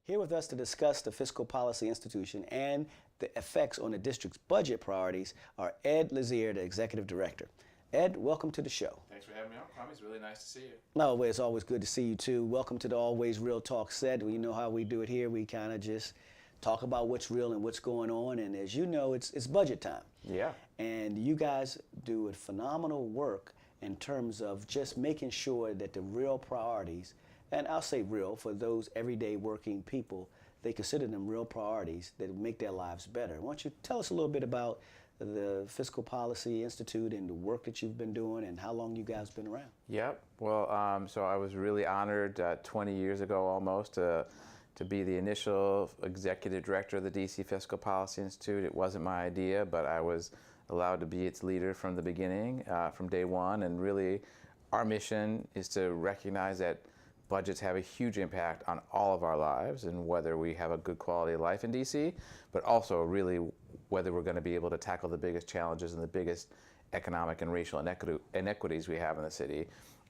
Here with us to discuss the Fiscal Policy Institution and the effects on the district's budget priorities are Ed Lazere, the Executive Director. Ed, welcome to the show. Thanks for having me on, Kwame. It's really nice to see you. No, it's always good to see you too. Welcome to the Always Real Talk set. You know how we do it here. We kind of just talk about what's real and what's going on. And as you know, it's budget time. Yeah. And you guys do a phenomenal work in terms of just making sure that the real priorities, and I'll say real for those everyday working people, they consider them real priorities that make their lives better. Why don't you tell us a little bit about the Fiscal Policy Institute and the work that you've been doing and how long you guys been around? Yep. Well, so I was really honored 20 years ago almost to be the initial executive director of the DC Fiscal Policy Institute. It wasn't my idea, but I was allowed to be its leader from the beginning, from day one. And really, our mission is to recognize that budgets have a huge impact on all of our lives and whether we have a good quality of life in DC, but also really whether we're going to be able to tackle the biggest challenges and the biggest economic and racial inequities we have in the city. And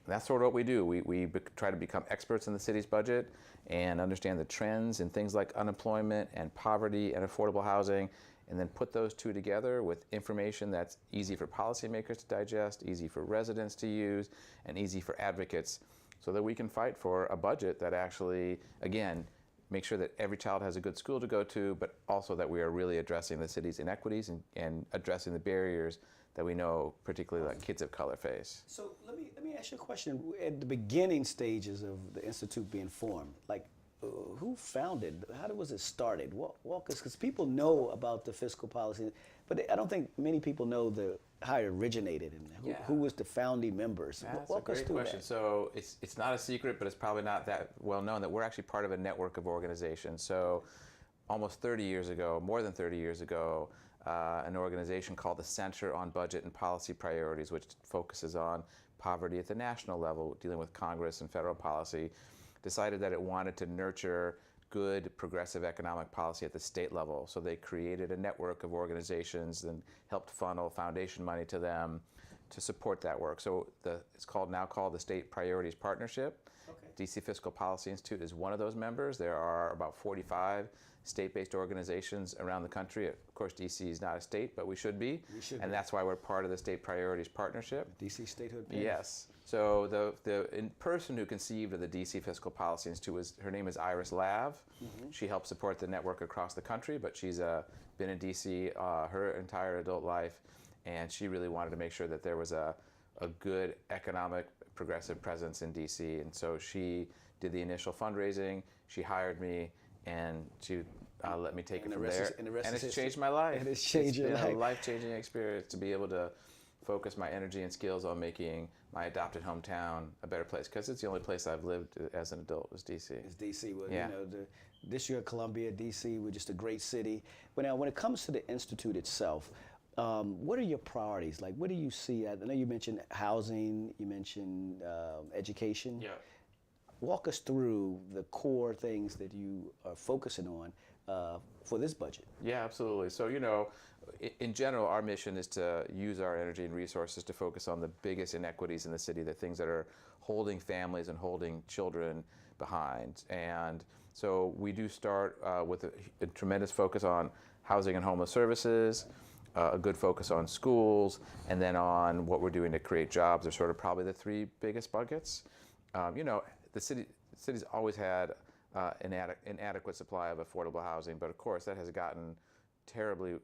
that's sort of what we do. We try to become experts in the city's budget and understand the trends in things like unemployment and poverty and affordable housing, and then put those two together with information that's easy for policymakers to digest, easy for residents to use, and easy for advocates, so that we can fight for a budget that actually, again, makes sure that every child has a good school to go to, but also that we are really addressing the city's inequities and addressing the barriers that we know, particularly like kids of color face. So let me ask you a question. At the beginning stages of the Institute being formed, like who founded? How was it started? Walk us, because people know about the fiscal policy, but I don't think many people know how it originated and who was the founding members. That's Walk a us great through question. that. So it's not a secret, but it's probably not that well known that we're actually part of a network of organizations. So almost 30 years ago, more than 30 years ago, an organization called the Center on Budget and Policy Priorities, which focuses on poverty at the national level, dealing with Congress and federal policy, decided that it wanted to nurture good progressive economic policy at the state level. So they created a network of organizations and helped funnel foundation money to them to support that work. So it's now called the State Priorities Partnership. Okay. DC Fiscal Policy Institute is one of those members. There are about 45 state-based organizations around the country. Of course, DC is not a state, but we should be. And that's why we're part of the State Priorities Partnership. DC statehood. Yes. So the person who conceived of the DC Fiscal Policy Institute her name is Iris Lav. Mm-hmm. She helps support the network across the country, but she's been in DC her entire adult life, and she really wanted to make sure that there was a good economic progressive presence in DC. And so she did the initial fundraising, she hired me, and she let me take it from there. And it's changed my life. And it's changed your life. It's been a life-changing experience to be able to focus my energy and skills on making my adopted hometown a better place, because it's the only place I've lived as an adult was DC. It's DC. Well, yeah. You know, the District of Columbia, DC, we're just a great city. But now, when it comes to the Institute itself, what are your priorities? Like, what do you see? I know you mentioned housing, you mentioned education. Yeah. Walk us through the core things that you are focusing on for this budget. Yeah, absolutely. So, you know, in general, our mission is to use our energy and resources to focus on the biggest inequities in the city, the things that are holding families and holding children behind. And so we do start with a tremendous focus on housing and homeless services, a good focus on schools, and then on what we're doing to create jobs are sort of probably the three biggest buckets. You know, the city's always had an inadequate supply of affordable housing, but of course that has gotten terribly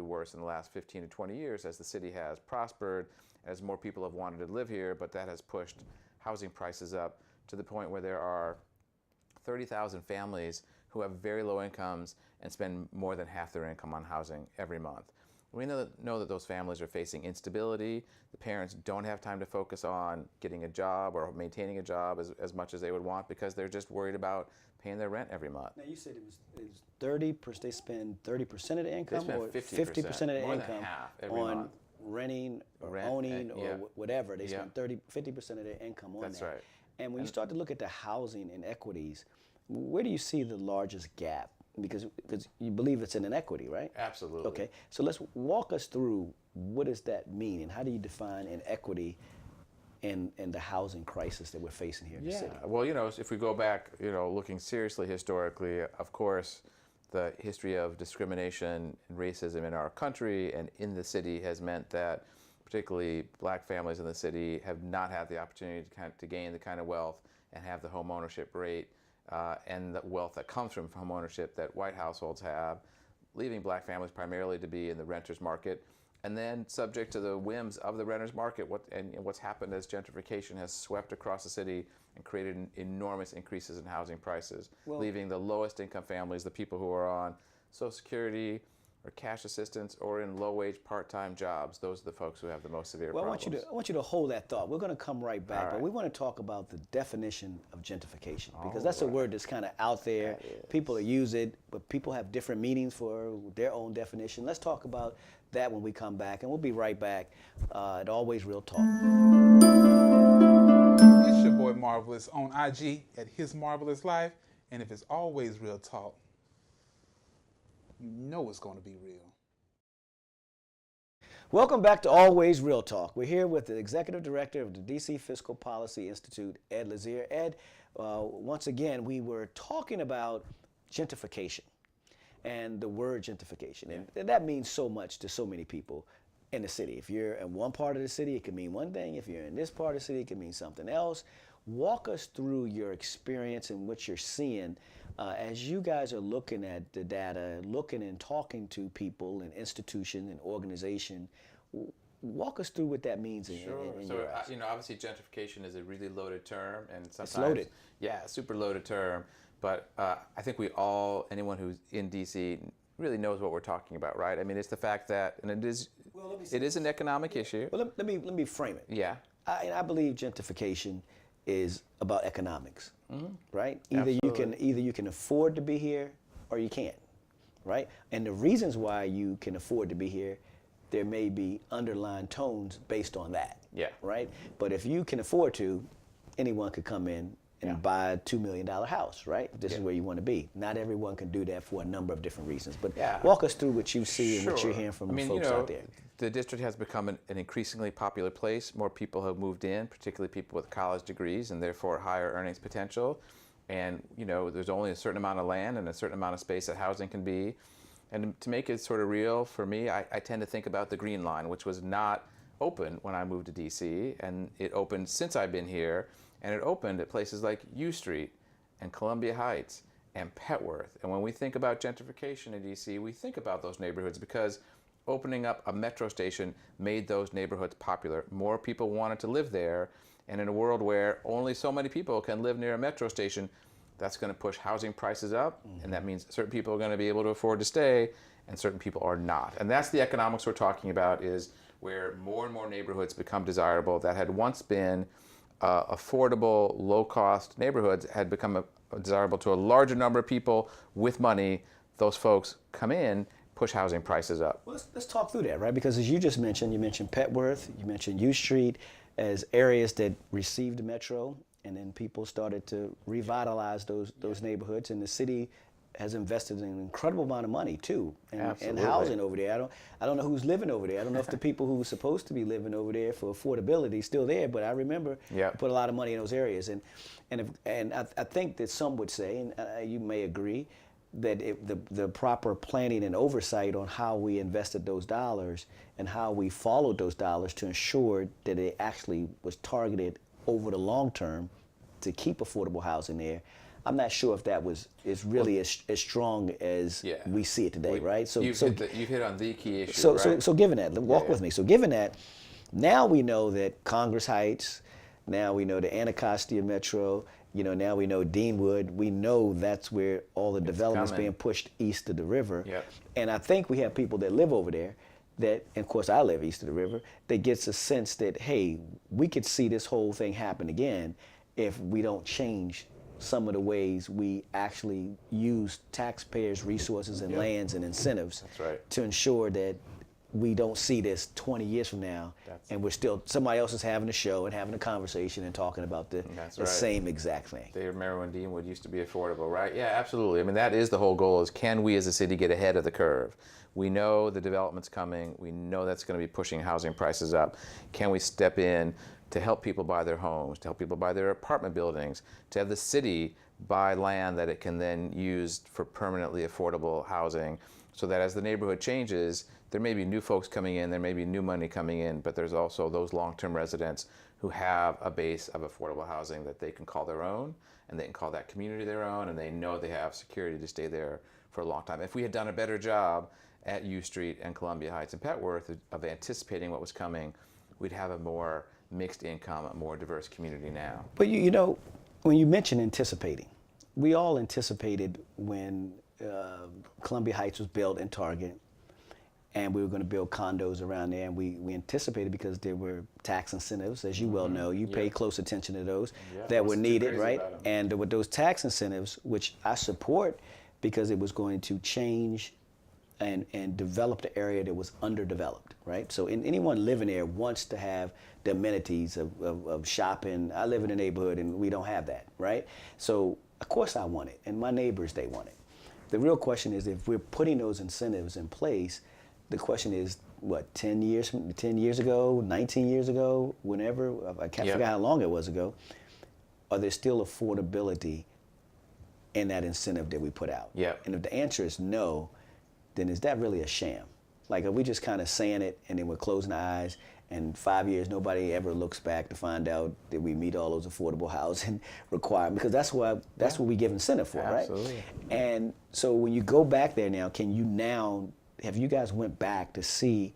worse in the last 15 to 20 years as the city has prospered, as more people have wanted to live here, but that has pushed housing prices up to the point where there are 30,000 families who have very low incomes and spend more than half their income on housing every month. We know that those families are facing instability. The parents don't have time to focus on getting a job or maintaining a job as much as they would want, because they're just worried about paying their rent every month. Now, you said it was 30%, they spend 30% of the income, or 50% of the more income than half every on month. renting or Rent, owning yeah. or whatever. They Yeah. spend 50% of their income on That's that. right. And when you start to look at the housing inequities, where do you see the largest gap? Because you believe it's an inequity, right? Absolutely. Okay, so let's walk us through what does that mean and how do you define inequity in the housing crisis that we're facing here in the city? Well, if we go back, looking seriously historically, of course, the history of discrimination and racism in our country and in the city has meant that particularly black families in the city have not had the opportunity to gain the kind of wealth and have the home ownership rate and the wealth that comes from home ownership that white households have, leaving black families primarily to be in the renters market, and then subject to the whims of the renters market. What's happened as gentrification has swept across the city and created enormous increases in housing prices, leaving the lowest income families, the people who are on Social Security or cash assistance or in low-wage part-time jobs. Those are the folks who have the most severe problems. I want you to hold that thought. We're going to come right back, but we want to talk about the definition of gentrification, because that's a word that's kind of out there. People use it, but people have different meanings for their own definition. Let's talk about that when we come back, and we'll be right back at Always Real Talk. It's your boy Marvelous on IG at His Marvelous Life, and if it's Always Real Talk, you know it's going to be real. Welcome back to Always Real Talk. We're here with the Executive Director of the DC Fiscal Policy Institute, Ed Lazere. Ed, once again, we were talking about gentrification and the word gentrification. And that means so much to so many people in the city. If you're in one part of the city, it can mean one thing. If you're in this part of the city, it can mean something else. Walk us through your experience and what you're seeing as you guys are looking at the data, looking and talking to people and institutions and organizations. Walk us through what that means in your eyes. Obviously gentrification is a really loaded term, and sometimes it's loaded. Yeah, super loaded term. But I think anyone who's in DC really knows what we're talking about, right? I mean, it's the fact that, and it is an economic issue. Well, let me frame it. Yeah. I believe gentrification is about economics, right? Absolutely. Either you can afford to be here or you can't, right? And the reasons why you can afford to be here, there may be underlying tones based on that, right? But if you can afford to, anyone could come in and buy a $2 million house, right? This is where you want to be. Not everyone can do that for a number of different reasons. But walk us through what you see and what you're hearing from the folks out there. The district has become an increasingly popular place. More people have moved in, particularly people with college degrees and therefore higher earnings potential. And there's only a certain amount of land and a certain amount of space that housing can be. And to make it sort of real for me, I tend to think about the Green Line, which was not open when I moved to DC, and it opened since I've been here. And it opened at places like U Street and Columbia Heights and Petworth. And when we think about gentrification in DC, we think about those neighborhoods because opening up a metro station made those neighborhoods popular. More people wanted to live there. And in a world where only so many people can live near a metro station, that's going to push housing prices up. And that means certain people are going to be able to afford to stay and certain people are not. And that's the economics we're talking about, is where more and more neighborhoods become desirable that had once been affordable, low-cost neighborhoods had become desirable to a larger number of people with money. Those folks come in, push housing prices up. Well, let's talk through that, right? Because as you just mentioned, you mentioned Petworth, you mentioned U Street as areas that received the metro, and then people started to revitalize those neighborhoods, and the city has invested an incredible amount of money too in housing over there. I don't know who's living over there. I don't know if the people who were supposed to be living over there for affordability still there, but I remember put a lot of money in those areas. And I think that some would say, and you may agree, that the proper planning and oversight on how we invested those dollars and how we followed those dollars to ensure that it actually was targeted over the long term to keep affordable housing there. I'm not sure if that is really as strong as we see it today, right? So you've hit on the key issue. So given that, walk with me. So given that, now we know that Congress Heights, now we know the Anacostia Metro, now we know Deanwood. We know that's where all the development's being pushed east of the river. And I think we have people that live over there that, and of course I live east of the river, that gets a sense that, hey, we could see this whole thing happen again if we don't change some of the ways we actually use taxpayers' resources and lands and incentives to ensure that we don't see this 20 years from now and we're still, somebody else is having a show and having a conversation and talking about the same exact thing. They remember when Deanwood used to be affordable, right? Yeah, absolutely. I mean, that is the whole goal, is can we as a city get ahead of the curve? We know the development's coming. We know that's going to be pushing housing prices up. Can we step in, to help people buy their homes, to help people buy their apartment buildings, to have the city buy land that it can then use for permanently affordable housing, so that as the neighborhood changes, there may be new folks coming in, there may be new money coming in, but there's also those long-term residents who have a base of affordable housing that they can call their own, and they can call that community their own, and they know they have security to stay there for a long time. If we had done a better job at U Street and Columbia Heights and Petworth of anticipating what was coming, we'd have a more mixed income, a more diverse community now. But you know, when you mention anticipating, we all anticipated when Columbia Heights was built in Target, and we were going to build condos around there, and we anticipated because there were tax incentives, as you well know. You pay close attention to those that were needed, right? And with those tax incentives, which I support because it was going to change and develop the area that was underdeveloped, right? So anyone living there wants to have the amenities of shopping. I live in a neighborhood and we don't have that, right? So of course I want it, and my neighbors, they want it. The real question is, if we're putting those incentives in place, the question is, what, 10 years ago, 19 years ago, whenever, I can't figure out how long it was ago, are there still affordability in that incentive that we put out? And if the answer is no, then is that really a sham? Like, are we just kind of saying it and then we're closing our eyes, and 5 years nobody ever looks back to find out that we meet all those affordable housing requirements? Because that's what we give incentive for, right? And so when you go back there now, have you guys went back to see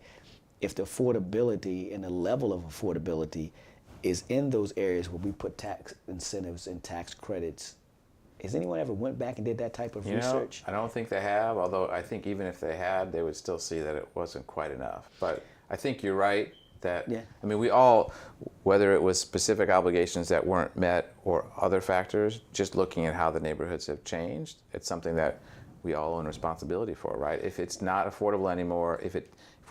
if the affordability and the level of affordability is in those areas where we put tax incentives and tax credits? Has anyone ever went back and did that type of research? I don't think they have, although I think even if they had, they would still see that it wasn't quite enough. But I think you're right that, I mean, we all, whether it was specific obligations that weren't met or other factors, just looking at how the neighborhoods have changed, it's something that we all own responsibility for, right? If it's not affordable anymore, if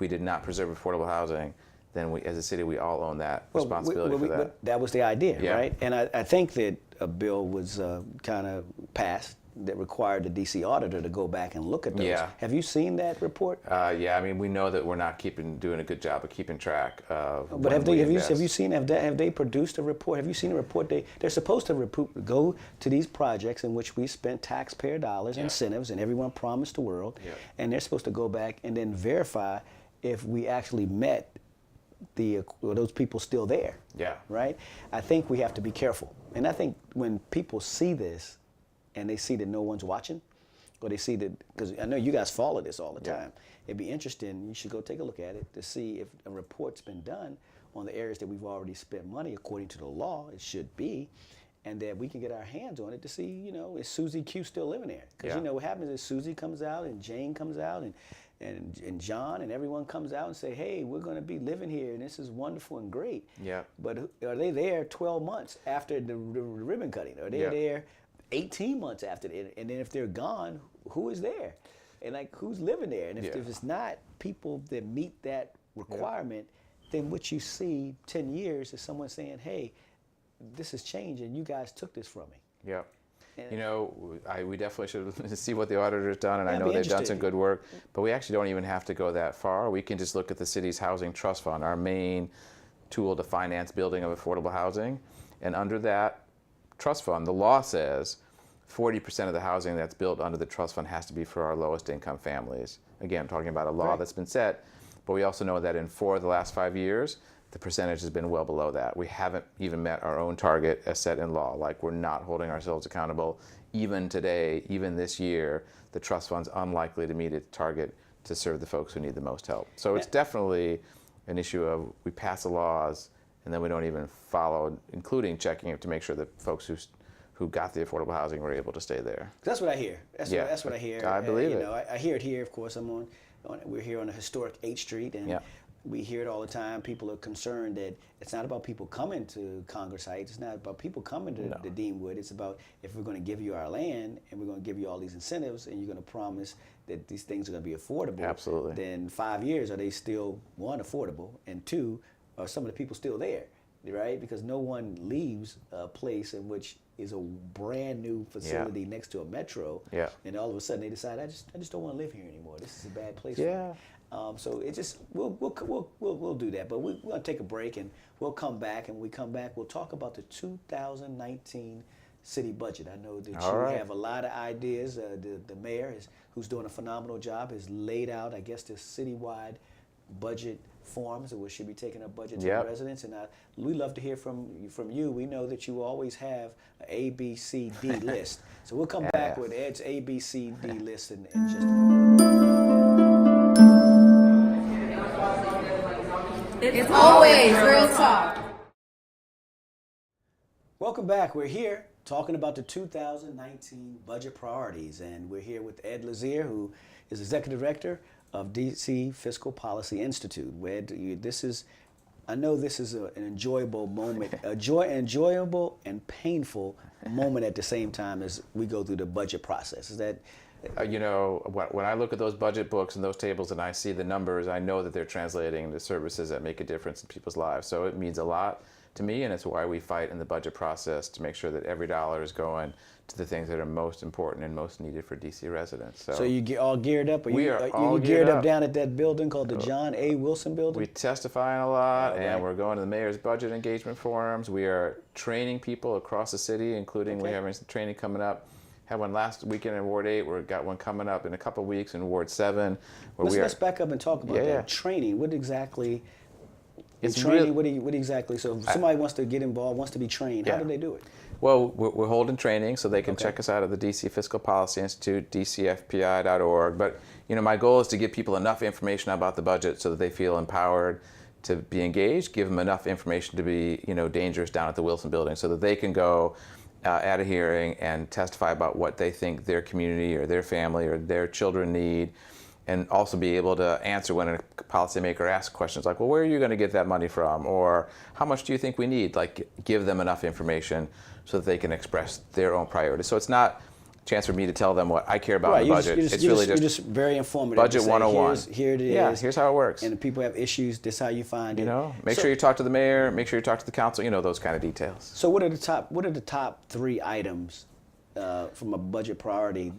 we did not preserve affordable housing, then we, as a city, we all own that responsibility for that. That was the idea, right? And I think that a bill was kind of passed that required the DC auditor to go back and look at those. Have you seen that report? Yeah, I mean, we know that we're not doing a good job of keeping track of. But have you seen? Have they produced a report? Have you seen a report? They're supposed to go to these projects in which we spent taxpayer dollars, incentives, and everyone promised the world, and they're supposed to go back and then verify if we actually met those people still there. Right. I think we have to be careful, and I think when people see this, and they see that no one's watching, or they see that, because I know you guys follow this all the time, it'd be interesting, you should go take a look at it to see if a report's been done on the areas that we've already spent money according to the law, it should be, and that we can get our hands on it to see, you know, is Susie Q still living there? Because you know what happens is Susie comes out and Jane comes out and John and everyone comes out and say, hey, we're going to be living here and this is wonderful and great. But are they there 12 months after the ribbon cutting? Are they there 18 months after that? And then if they're gone, who is there? And like, who's living there? And if it's not people that meet that requirement, then what you see 10 years is someone saying, hey, this is changing. You guys took this from me. You know, we definitely should see what the auditor's done, and I know they've done some good work, but we actually don't even have to go that far. We can just look at the city's housing trust fund, our main tool to finance building of affordable housing. And under that trust fund, the law says 40% of the housing that's built under the trust fund has to be for our lowest income families. Again, talking about a law that's been set, but we also know that in 4 of the last 5 years, the percentage has been well below that. We haven't even met our own target as set in law. Like, we're not holding ourselves accountable. Even today, even this year, the trust fund's unlikely to meet its target to serve the folks who need the most help. So it's definitely an issue of we pass the laws and then we don't even follow, including checking it to make sure that folks who got the affordable housing were able to stay there. That's what I hear. That's what I hear. I believe it. You know, I hear it here. Of course, we're here on a historic 8th Street, and we hear it all the time. People are concerned that it's not about people coming to Congress Heights. It's not about people coming to Deanwood. It's about, if we're going to give you our land and we're going to give you all these incentives and you're going to promise that these things are going to be affordable. Then 5 years, are they still, 1, affordable, and 2, are some of the people still there? right? Because no one leaves a place in which is a brand new facility next to a metro, and all of a sudden they decide, I just don't want to live here anymore. This is a bad place for me. So it just we'll do that, but we're gonna take a break and we'll come back. And when we come back, we'll talk about the 2019 city budget. I know that you have a lot of ideas. The mayor who's doing a phenomenal job, has laid out, I guess, this citywide budget forms that we should be taking a budget to the residents, and we love to hear from you. We know that you always have an A, B, C, D list. So we'll come back with Ed's A, B, C, D list in just a minute. It's always real talk. Welcome back. We're here talking about the 2019 budget priorities, and we're here with Ed Lazere, who is Executive Director of DC Fiscal Policy Institute. Ed, I know this is an enjoyable moment, enjoyable and painful moment at the same time as we go through the budget process. Is that? When I look at those budget books and those tables and I see the numbers, I know that they're translating into services that make a difference in people's lives. So it means a lot to me, and it's why we fight in the budget process to make sure that every dollar is going to the things that are most important and most needed for DC residents. So you get all geared up? We are all geared up down at that building called the John A. Wilson Building? We testifying a lot, and we're going to the mayor's budget engagement forums. We are training people across the city, including we're having some training coming up. Had one last weekend in Ward 8. We've got one coming up in a couple of weeks in Ward 7. Let's back up and talk about that. Training, what exactly... It's training. What exactly? So if somebody wants to get involved, wants to be trained, how do they do it? Well, we're holding training, so they can check us out at the DC Fiscal Policy Institute, dcfpi.org. But my goal is to give people enough information about the budget so that they feel empowered to be engaged. Give them enough information to be dangerous down at the Wilson Building, so that they can go at a hearing and testify about what they think their community or their family or their children need. And also be able to answer when a policymaker asks questions like, well, where are you going to get that money from? Or how much do you think we need? Like, give them enough information so that they can express their own priorities. So it's not a chance for me to tell them what I care about in the budget. You're just very informative. Budget 101. Here it is. Yeah, here's how it works. And if people have issues, this is how you find it. Make sure you talk to the mayor, make sure you talk to the council, those kind of details. So what are the top 3 items from a budget priority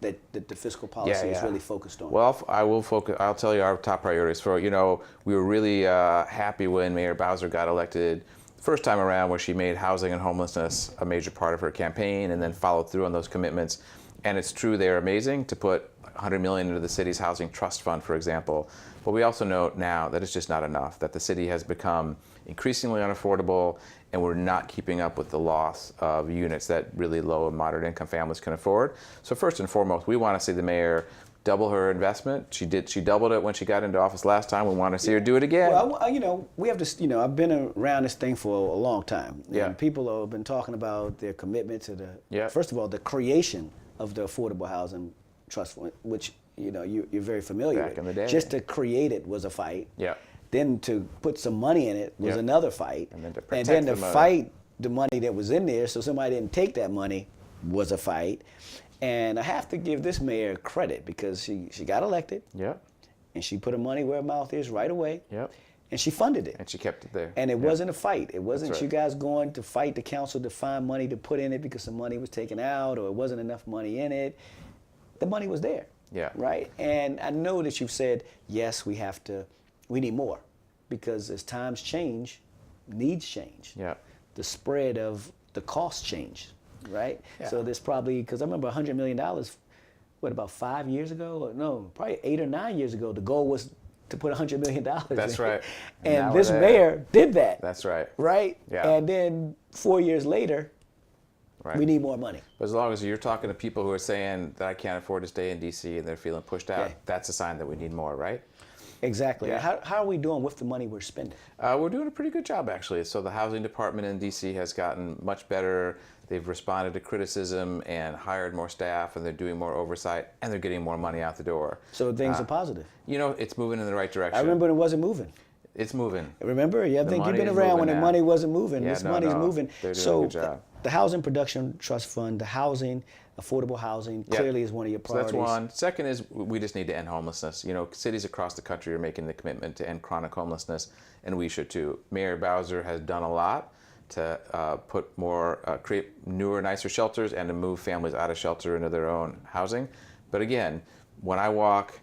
that the fiscal policy is really focused on? Well, I'll tell you our top priorities. We were really happy when Mayor Bowser got elected the first time around, where she made housing and homelessness a major part of her campaign and then followed through on those commitments. And it's true, they're amazing, to put $100 million into the city's housing trust fund, for example. But we also know now that it's just not enough, that the city has become increasingly unaffordable, and we're not keeping up with the loss of units that really low and moderate income families can afford. So first and foremost, we want to see the mayor double her investment. She doubled it when she got into office last time. We want to see her do it again. Well, we have to, I've been around this thing for a long time. Yeah. And people have been talking about their commitment to first of all, the creation of the Affordable Housing Trust Fund, which, you're very familiar with. Back in the day. Just to create it was a fight. Yeah. Then to put some money in it was another fight. And then to fight the money that was in there so somebody didn't take that money was a fight. And I have to give this mayor credit because she got elected. Yeah. And she put her money where her mouth is right away. Yep. And she funded it. And she kept it there. And it wasn't a fight. It wasn't That's you right. guys going to fight the council to find money to put in it because some money was taken out or it wasn't enough money in it. The money was there. Yeah. Right? And I know that you've said, yes, we need more. Because as times change, needs change. Yeah. The spread of the costs change. Right? Yeah. So there's probably, because I remember $100 million, about 5 years ago? Or no, probably 8 or 9 years ago, the goal was to put $100 million That's in. right. And this mayor did that. That's right. Right? Yeah. And then 4 years later, we need more money. But as long as you're talking to people who are saying that I can't afford to stay in DC and they're feeling pushed out, Okay. that's a sign that we need more, right? Exactly. Yeah. How are we doing with the money we're spending? We're doing a pretty good job, actually. So the housing department in DC has gotten much better. They've responded to criticism and hired more staff, and they're doing more oversight, and they're getting more money out the door. So things are positive. It's moving in the right direction. I remember when it wasn't moving. It's moving. Remember? Yeah, I think you've been around when the money wasn't moving. Yeah, This money's moving. They're doing a good job. the Housing Production Trust Fund, the housing, affordable housing, Yep. clearly is one of your priorities. So that's one. Second is we just need to end homelessness. You know, cities across the country are making the commitment to end chronic homelessness, and we should too. Mayor Bowser has done a lot to create newer, nicer shelters and to move families out of shelter into their own housing. But again, when I walk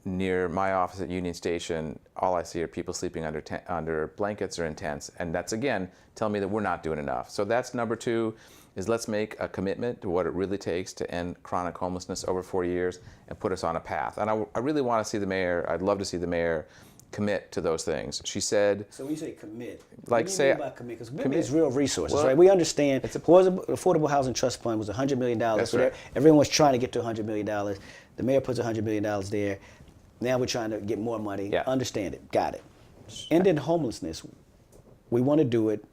near my office at Union Station, all I see are people sleeping under blankets or in tents, and that's again telling me that we're not doing enough. So that's number two. Is let's make a commitment to what it really takes to end chronic homelessness over 4 years and put us on a path. And I really want to see the mayor, I'd love to see the mayor commit to those things. She said... So when you say commit, like what do you say, mean by commit? Because commitment is real resources, well, right? We understand Affordable Housing Trust Fund was $100 million. That's so right. Everyone was trying to get to $100 million. The mayor puts $100 million there. Now we're trying to get more money. Yeah. Understand it. Got it. Ending homelessness, we want to do it.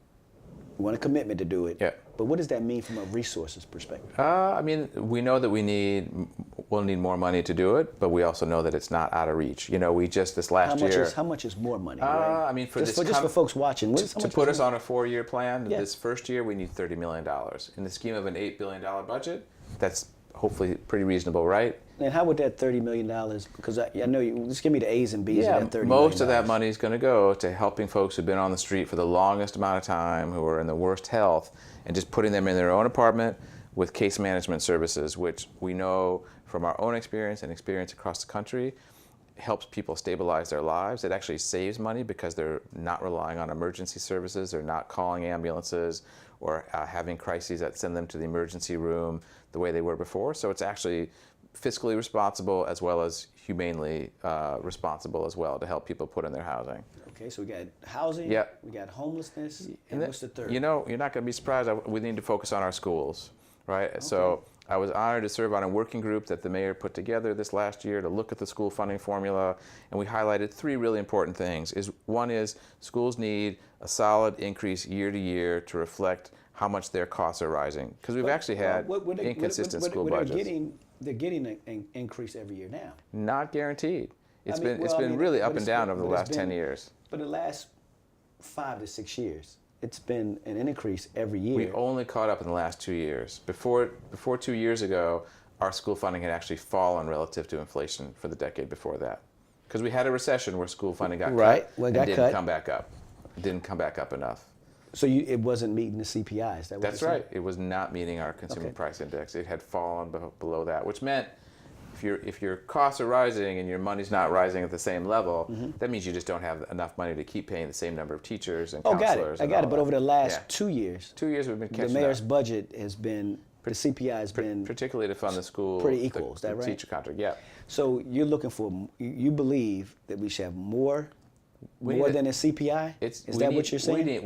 We want a commitment to do it. Yeah. But what does that mean from a resources perspective? I mean, we know that we'll need more money to do it, but we also know that it's not out of reach. You know, we just this last year... How much is more money? Right? I mean, just for folks watching, to put us on a 4-year plan, Yeah. this first year we need $30 million. In the scheme of an $8 billion budget, that's hopefully pretty reasonable, right? And how would that $30 million, because I know you, just give me the A's and B's of that $30 million. Most of that money is going to go to helping folks who've been on the street for the longest amount of time, who are in the worst health, and just putting them in their own apartment with case management services, which we know from our own experience and experience across the country, helps people stabilize their lives. It actually saves money because they're not relying on emergency services, they're not calling ambulances or having crises that send them to the emergency room the way they were before. So it's actually fiscally responsible as well as humanely responsible as well to help people put in their housing. Okay, so we got housing, Yep. we got homelessness, and what's the third? You know, you're not going to be surprised. We need to focus on our schools, right? Okay. So I was honored to serve on a working group that the mayor put together this last year to look at the school funding formula, and we highlighted 3 really important things. One is schools need a solid increase year to year to reflect how much their costs are rising, because we've actually had inconsistent school budgets. They're getting an increase every year now. Not guaranteed. It's been really up and down over the last 10 years. For the last 5 to 6 years, it's been an increase every year. We only caught up in the last 2 years. Before 2 years ago, our school funding had actually fallen relative to inflation for the decade before that. Because we had a recession where school funding got cut and didn't come back up. It didn't come back up enough. So it wasn't meeting the CPI, is that what That's you're saying? right. It was not meeting our consumer price index. It had fallen below that, which meant if your costs are rising and your money's not rising at the same level, that means you just don't have enough money to keep paying the same number of teachers and counselors. I got it. But over the last 2 years, 2 years we've been catching up. The mayor's budget has been, the CPI has been particularly to fund the school, pretty equal. Is that right? Teacher contract, yeah. So you're looking for, you believe that we should have more than a CPI? Is that what you're saying?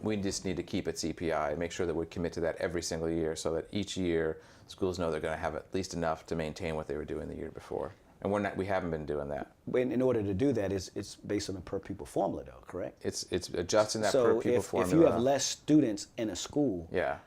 We just need to keep it CPI and make sure that we commit to that every single year, so that each year schools know they're going to have at least enough to maintain what they were doing the year before. And we haven't been doing that. In order to do that, it's based on a per pupil formula, though, correct? It's adjusting that per pupil formula. So if you have less students in a school, yeah,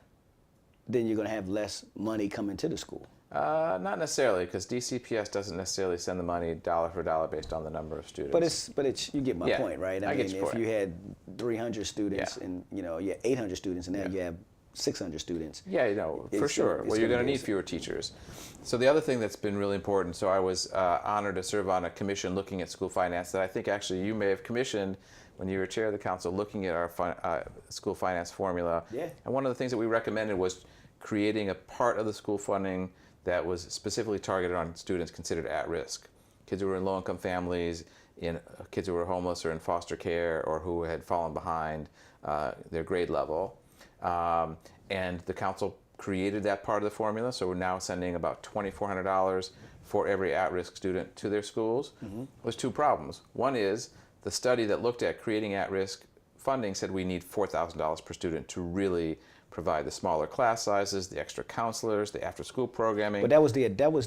then you're going to have less money coming to the school. Not necessarily, because DCPS doesn't necessarily send the money dollar for dollar based on the number of students. But it's you get my point, right? I mean, if you had 300 students and you had 800 students, and now you have 600 students. Yeah, for sure. Well, you're going to need fewer teachers. So the other thing that's been really important, so I was honored to serve on a commission looking at school finance that I think actually you may have commissioned when you were chair of the council, looking at our school finance formula. Yeah. And one of the things that we recommended was creating a part of the school funding that was specifically targeted on students considered at risk. Kids who were in low-income families, kids who were homeless or in foster care, or who had fallen behind their grade level. And the council created that part of the formula, so we're now sending about $2,400 for every at-risk student to their schools. There's 2 problems. One is the study that looked at creating at-risk funding said we need $4,000 per student to really provide the smaller class sizes, the extra counselors, the after-school programming. But that was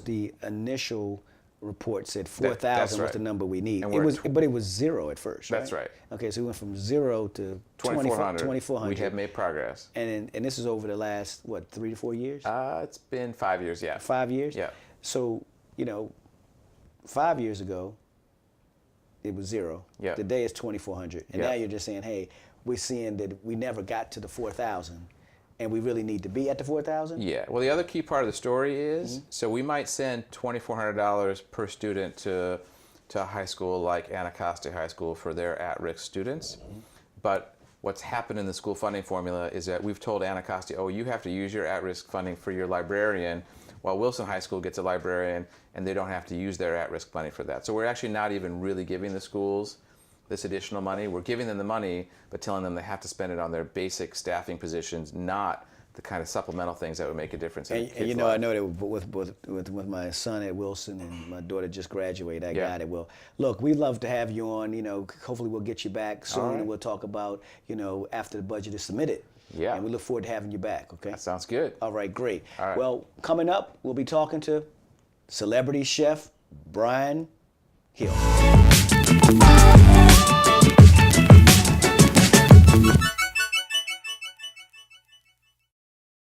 the initial report said 4,000 was the number we need. But it was 0 at first, right? That's right. Okay, so we went from 0 to 2,400. We have made progress. And this is over the last, 3 to 4 years? It's been 5 years, yeah. 5 years? Yeah. So, 5 years ago, it was 0. Yeah. Today it's 2,400. And now you're just saying, hey, we're seeing that we never got to the 4,000. and we really need to be at the 4,000? Yeah. Well, the other key part of the story is, so we might send $2,400 per student to a high school like Anacostia High School for their at-risk students. But what's happened in the school funding formula is that we've told Anacostia, oh, you have to use your at-risk funding for your librarian, while Wilson High School gets a librarian and they don't have to use their at-risk money for that. So we're actually not even really giving the schools this additional money. We're giving them the money, but telling them they have to spend it on their basic staffing positions, not the kind of supplemental things that would make a difference. In And you know, I know that with my son at Wilson and my daughter just graduated, I got it. Well, look, we'd love to have you on. You know, hopefully we'll get you back soon, and we'll talk about, you know, after the budget is submitted. Yeah. And we look forward to having you back. Okay. That sounds good. All right, great. All right. Well, coming up, we'll be talking to celebrity chef Brian Hill.